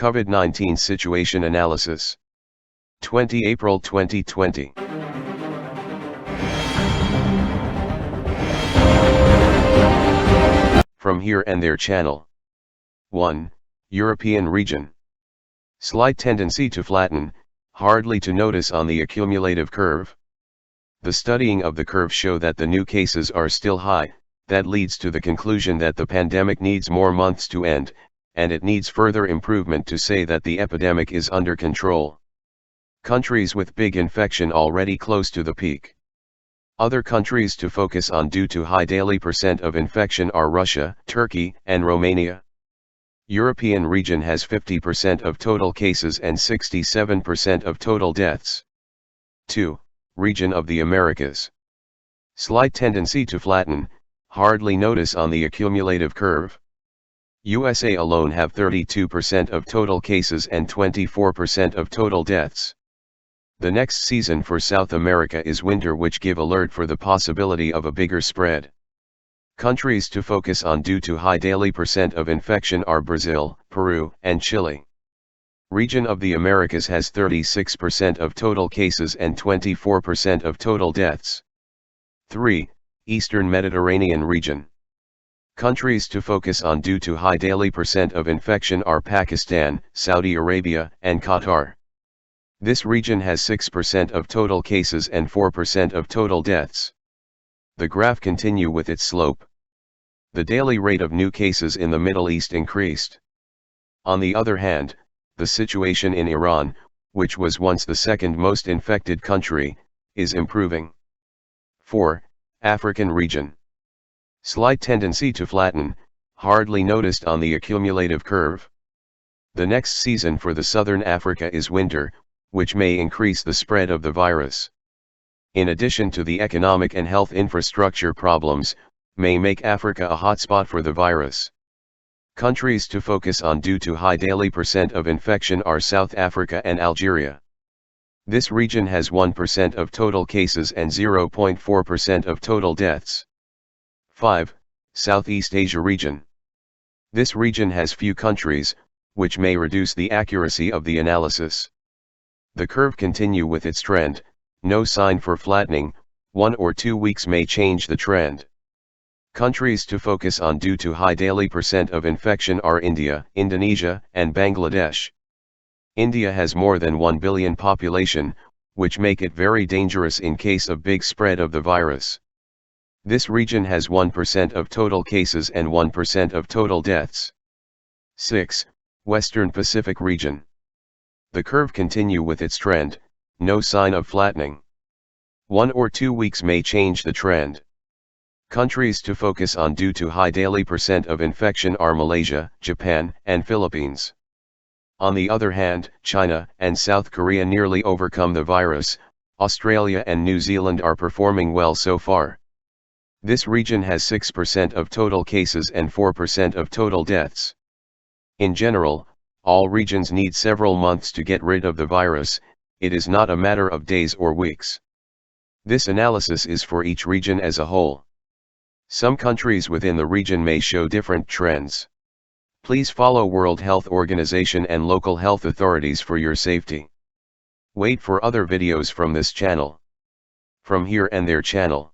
COVID-19 Situation Analysis. 20 April 2020. From Here and There channel. 1. European region. Slight tendency to flatten, hardly to notice on the accumulative curve. The studying of the curve show that the new cases are still high. That leads to the conclusion that the pandemic needs more months to end, and it needs further improvement to say that the epidemic is under control. Countries with big infection already close to the peak. Other countries to focus on due to high daily percent of infection are Russia, Turkey, and Romania. European region has 50% of total cases and 67% of total deaths. 2. Region of the Americas. Slight tendency to flatten, hardly notice on the accumulative curve. USA alone have 32% of total cases and 24% of total deaths. The next season for South America is winter, which give alert for the possibility of a bigger spread. Countries to focus on due to high daily percent of infection are Brazil, Peru, and Chile. Region of the Americas has 36% of total cases and 24% of total deaths. 3. Eastern Mediterranean region. Countries to focus on due to high daily percent of infection are Pakistan, Saudi Arabia, and Qatar. This region has 6% of total cases and 4% of total deaths. The graph continue with its slope. The daily rate of new cases in the Middle East increased. On the other hand, the situation in Iran, which was once the second most infected country, is improving. 4. African region. Slight tendency to flatten, hardly noticed on the accumulative curve. The next season for the Southern Africa is winter, which may increase the spread of the virus. In addition to the economic and health infrastructure problems, may make Africa a hotspot for the virus. Countries to focus on due to high daily percent of infection are South Africa and Algeria. This region has 1% of total cases and 0.4% of total deaths. 5. Southeast Asia region. This region has few countries, which may reduce the accuracy of the analysis. The curve continue with its trend, no sign for flattening, 1 or 2 weeks may change the trend. Countries to focus on due to high daily percent of infection are India, Indonesia, and Bangladesh. India has more than 1 billion population, which make it very dangerous in case of big spread of the virus. This region has 1% of total cases and 1% of total deaths. 6. Western Pacific region. The curve continue with its trend, no sign of flattening. 1 or 2 weeks may change the trend. Countries to focus on due to high daily percent of infection are Malaysia, Japan, and Philippines. On the other hand, China and South Korea nearly overcome the virus. Australia and New Zealand are performing well so far. This region has 6% of total cases and 4% of total deaths. In general, all regions need several months to get rid of the virus, it is not a matter of days or weeks. This analysis is for each region as a whole. Some countries within the region may show different trends. Please follow World Health Organization and local health authorities for your safety. Wait for other videos from this channel. From Here and There channel.